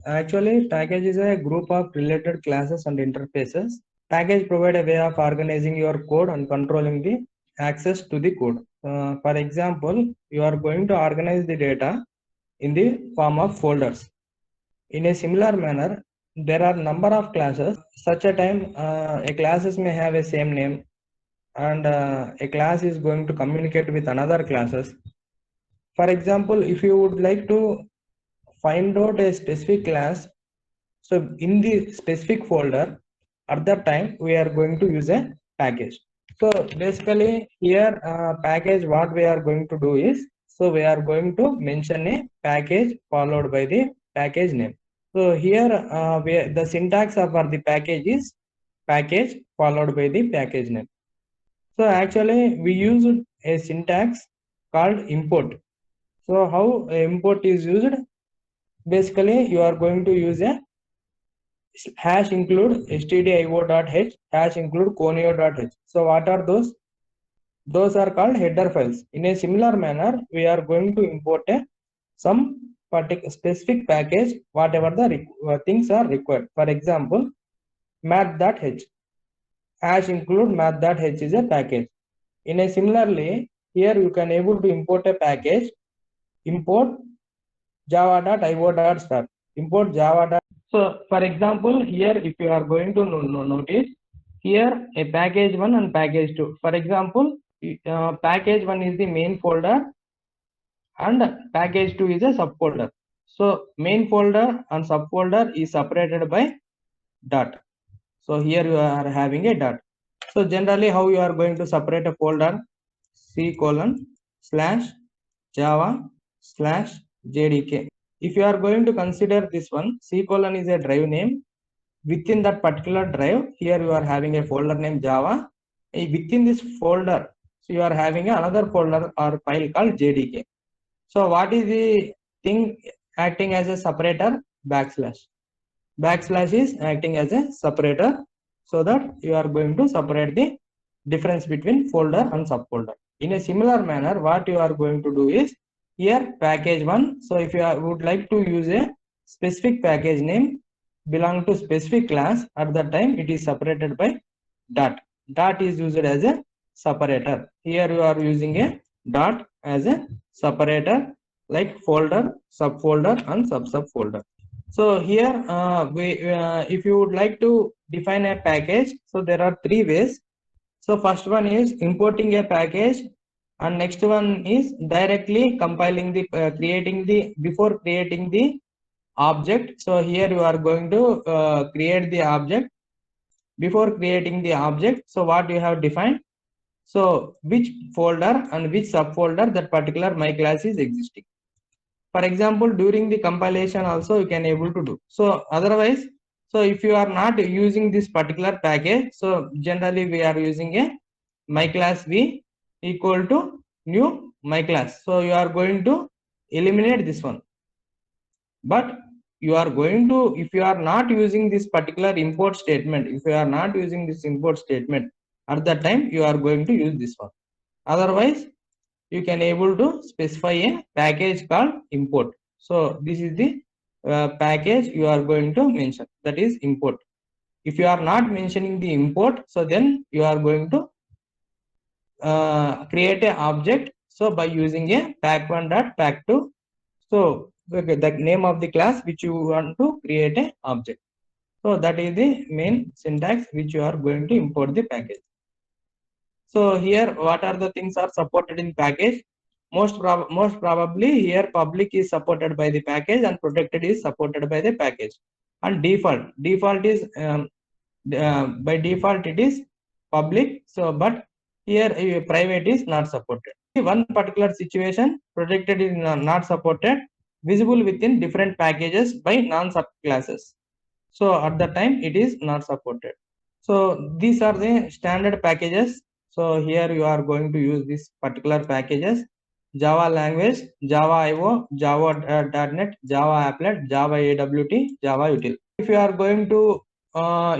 Actually, package is a group of related classes and interfaces. Package provide a way of organizing your code and controlling the access to the code. For example, you are going to organize the data in the form of folders. In a similar manner, there are number of classes. Such a time, a classes may have a same name, and a class is going to communicate with another classes. For example, if you would like to find out a specific class, so in the specific folder, at that time we are going to use a package. So basically here package, what we are going to do is, so we are going to mention a package followed by the package name. So here the syntax of the package is package followed by the package name. So actually we use a syntax called import. So how import is used? Basically you are going to use a hash include stdio.h hash include conio.h. So what are those? Those are called header files. In a similar manner, we are going to import some particular specific package, whatever the things are required. For example, math.h hash include math.h is a package. In a similarly, here you can able to import a package, import java.io.start, import java. So for example, here if you are going to notice, here a package 1 and package 2. For example, package 1 is the main folder and package 2 is a subfolder. So main folder and subfolder is separated by dot. So here you are having a dot. So generally how you are going to separate a folder? C:/java/jdk. If you are going to consider this one, C: is a drive name. Within that particular drive, here you are having a folder named Java. Within this folder, so you are having another folder or file called JDK. So what is the thing acting as a separator? Backslash. Backslash is acting as a separator, so that you are going to separate the difference between folder and subfolder. In a similar manner, what you are going to do is, here package 1. So if you would like to use a specific package name belong to specific class, at that time it is separated by dot. Dot is used as a separator. Here you are using a dot as a separator, like folder, subfolder and subfolder. So here if you would like to define a package, so there are three ways. So first one is importing a package, and next one is directly compiling the before creating the object. So here you are going to create the object. Before creating the object, so what you have defined, so which folder and which subfolder that particular my class is existing. For example, during the compilation also you can able to do. So otherwise, so if you are not using this particular package, so generally we are using a my class v equal to new my class. So you are going to eliminate this one. But you are going to, if you are not using this particular import statement, if you are not using this import statement, at that time you are going to use this one. Otherwise, you can able to specify a package called import. So this is the package you are going to mention, that is import. If you are not mentioning the import, so then you are going to create a object. So by using a pack1.pack2, so the name of the class which you want to create a object. So that is the main syntax which you are going to import the package. So here what are the things are supported in package? Most probably here public is supported by the package and protected is supported by the package. And default is by default it is public. So but here private is not supported. One particular situation, protected is not supported, visible within different packages by non-subclasses. So at the time it is not supported. So these are the standard packages. So here you are going to use these particular packages: Java language, Java.io, java.net, java.applet, java.awt, Java util. If you are going to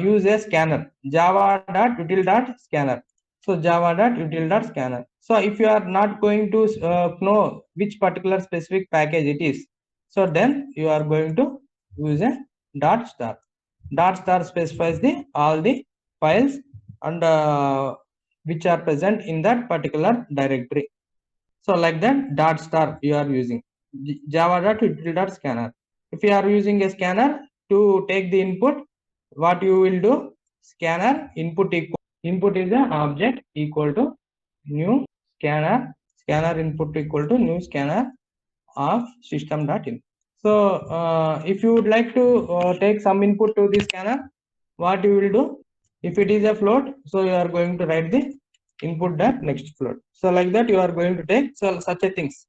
use a scanner, java.util.scanner. So java.util.scanner. So if you are not going to know which particular specific package it is, so then you are going to use a dot star. Dot star specifies the all the files and which are present in that particular directory. So like that dot star you are using java.util.scanner. If you are using a scanner to take the input, what you will do, scanner input input is an object equal to new scanner input equal to new scanner of system.in. So if you would like to take some input to the scanner, what you will do, if it is a float, so you are going to write the input that next float. So like that you are going to take such a things.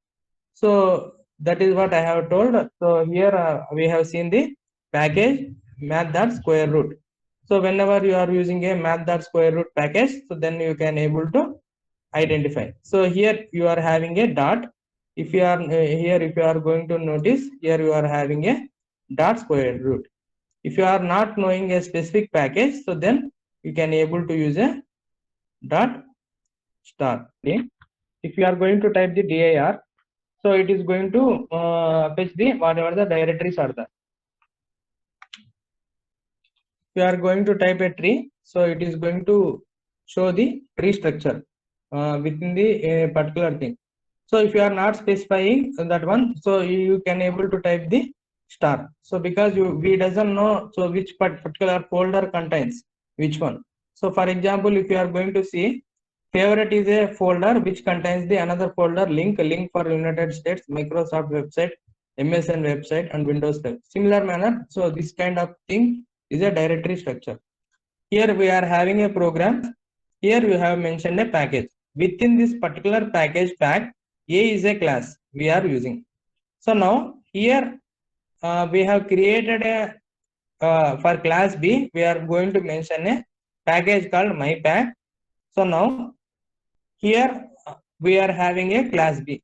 So that is what I have told. So here we have seen the package math.square root. So whenever you are using a math.square root package, so then you can able to identify. So here you are having a dot. If you are here, if you are going to notice here, you are having a dot square root. If you are not knowing a specific package, so then you can able to use a dot star. If you are going to type the dir, so it is going to fetch the whatever the directories are there. You are going to type a tree, so it is going to show the tree structure within the particular thing. So if you are not specifying that one, so you can able to type the star. So because we doesn't know so which particular folder contains which one. So for example, if you are going to see, favorite is a folder which contains the another folder link for United States, Microsoft website, MSN website and Windows 10. Similar manner, so this kind of thing is a directory structure. Here we are having a program. Here we have mentioned a package. Within this particular package pack, A is a class we are using. So now here we have created a for class B, we are going to mention a package called mypack. So now here we are having a class B.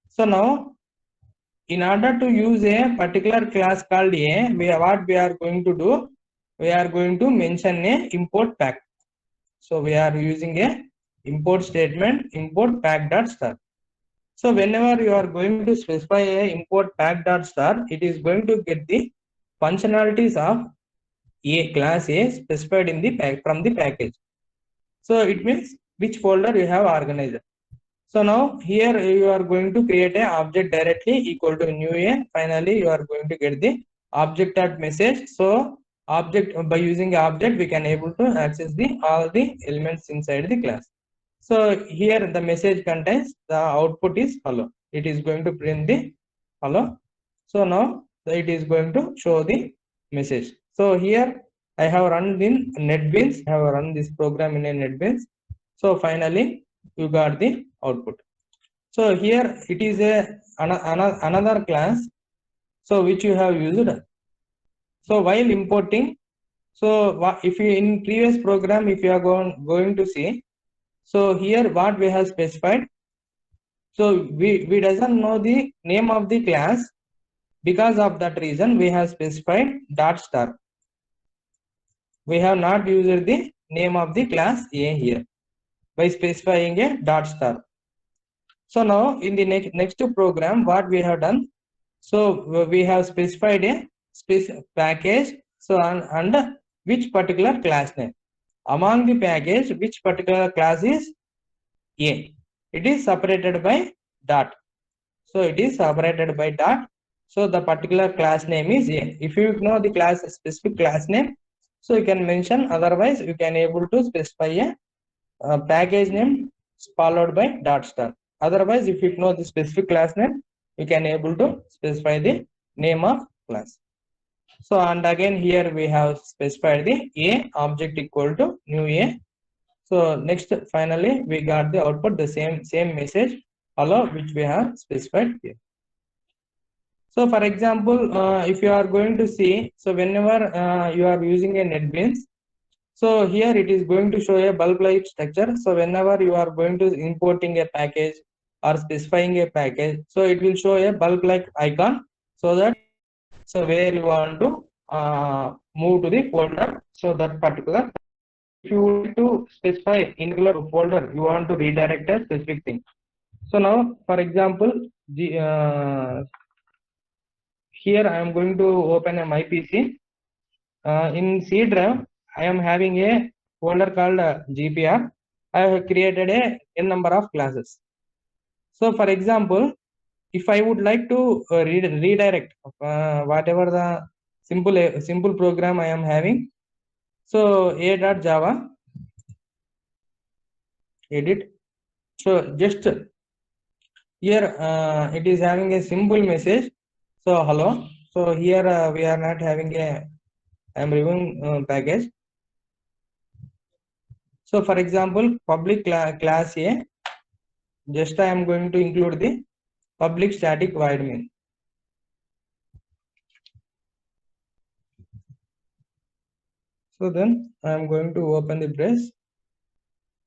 So now in order to use a particular class called A, what we are going to do, we are going to mention a import pack. So we are using a import statement, import pack.star. So whenever you are going to specify a import pack.star, it is going to get the functionalities of a class A specified in the pack from the package. So it means which folder you have organized. So now here you are going to create an object directly equal to new A. Finally, you are going to get the object.message. So object, by using object, we can able to access the all the elements inside the class. So here the message contains the output is hello. It is going to print the hello. So now it is going to show the message. So here I have run in NetBeans. I have run this program in a NetBeans. So finally you got the output. So here it is a another class. So which you have used. So while importing, so if you in previous program, if you are going to see, so here what we have specified, so we doesn't know the name of the class. Because of that reason we have specified dot star. We have not used the name of the class A here by specifying a dot star. So now in the next program what we have done, so we have specified a package, so and which particular class name. Among the package, which particular class is A. It is separated by dot. So it is separated by dot. So the particular class name is A. If you know the class specific class name, so you can mention. Otherwise, you can able to specify a package name followed by dot star. Otherwise, if you know the specific class name, you can able to specify the name of class. So and again here we have specified the A object equal to new A. So next finally we got the output, the same message hello which we have specified here. So for example, if you are going to see, so whenever you are using a NetBeans, so here it is going to show a bulb-like structure. So whenever you are going to importing a package or specifying a package, so it will show a bulb-like icon, so that so where you want to move to the folder. So that particular, if you want to specify in particular folder, you want to redirect a specific thing. So now, for example, here I am going to open a my PC. In C drive, I am having a folder called GPR. I have created a n number of classes. So for example, if I would like to redirect whatever the simple program I am having, so a.java edit. So just here it is having a simple message. So hello. So here we are not having a. I am removing package. So for example, public class A. Just I am going to include the public static void main. So then I am going to open the brace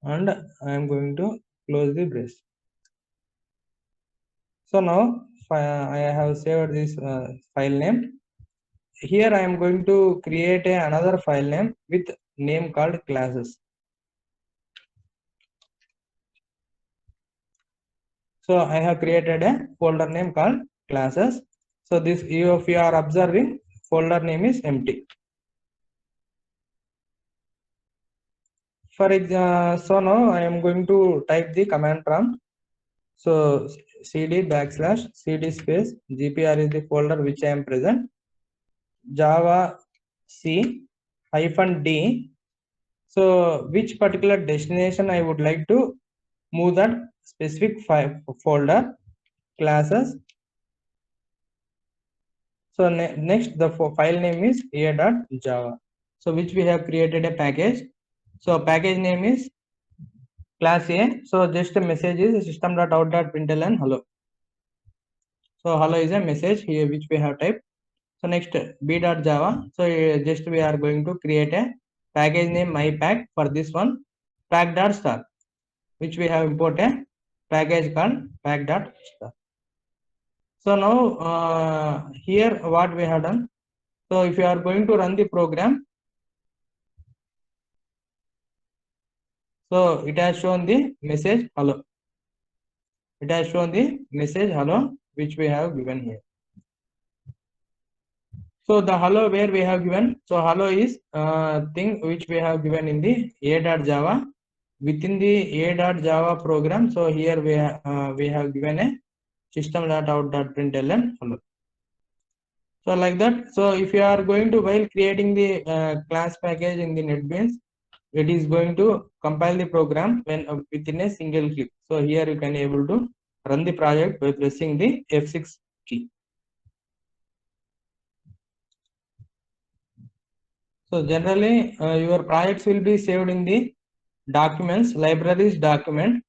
and I am going to close the brace. So now I have saved this file name. Here I am going to create another file name with name called classes. So I have created a folder name called classes. So this, if you are observing, folder name is empty. For example, so now I am going to type the command prompt. So cd space gpr is the folder which I am present. Java C -D. So which particular destination I would like to move that specific folder classes. So next the file name is a.java. So which we have created a package. So package name is class A. So just a message is system.out.println hello. So hello is a message here which we have typed. So next b.java. So just we are going to create a package name mypack for this one pack.star, which we have imported package called pack.star. So now here what we have done. So if you are going to run the program, so it has shown the message hello. It has shown the message hello which we have given here. So the hello where we have given, so hello is thing which we have given in the a.java. Within the a.java program, so here we have given a system.out.println hello. So like that. So if you are going to, while creating the class package in the NetBeans, it is going to compile the program when within a single click. So here you can able to run the project by pressing the F6 key. So generally your projects will be saved in the documents, libraries document.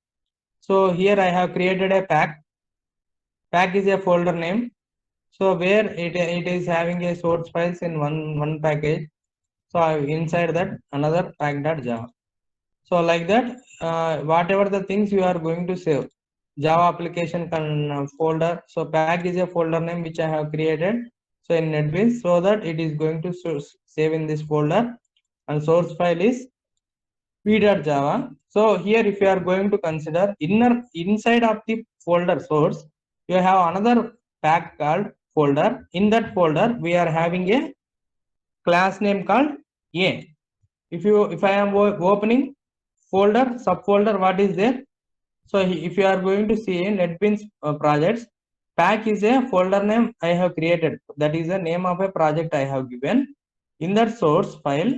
So here I have created a pack. Pack is a folder name. So where it is having a source files in one package. So inside that another pack.java. So like that, whatever the things you are going to save, Java application folder. So pack is a folder name which I have created. So in NetBeans, so that it is going to save in this folder, and source file is p.java. So here, if you are going to consider inside of the folder source, you have another pack called folder. In that folder, we are having a class name called A. If I am opening folder subfolder, what is there? So if you are going to see NetBeans projects, pack is a folder name I have created. That is the name of a project I have given. In that source file,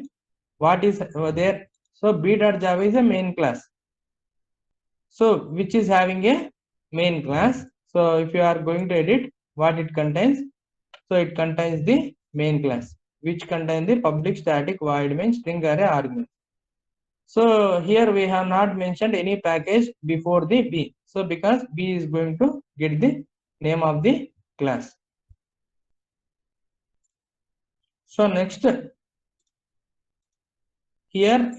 what is there? So b.java is a main class. So which is having a main class. So if you are going to edit, what it contains? So it contains the main class, which contains the public static void main string array argument. So here we have not mentioned any package before the B. So because B is going to get the name of the class. So next here,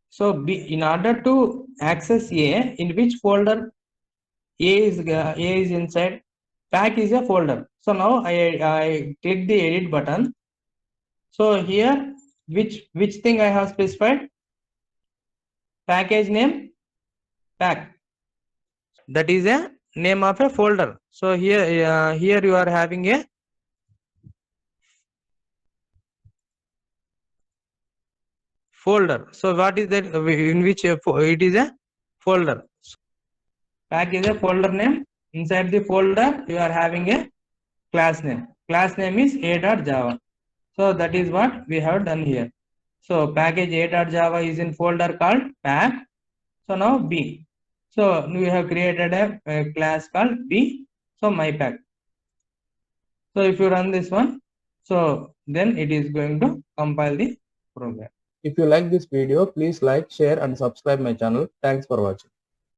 so B, in order to access A, in which folder A is inside, pack is a folder. So now I click the edit button. So here which thing I have specified? Package name pack. That is a name of a folder. So here you are having a folder. So what is that? In which it is a folder. Pack is a folder name. Inside the folder, you are having a class name. Class name is a.java. So that is what we have done here. So package a.java is in folder called pack. So now B. So we have created a class called B. So my pack. So if you run this one, so then it is going to compile the program. If you like this video, please like, share and subscribe my channel. Thanks for watching.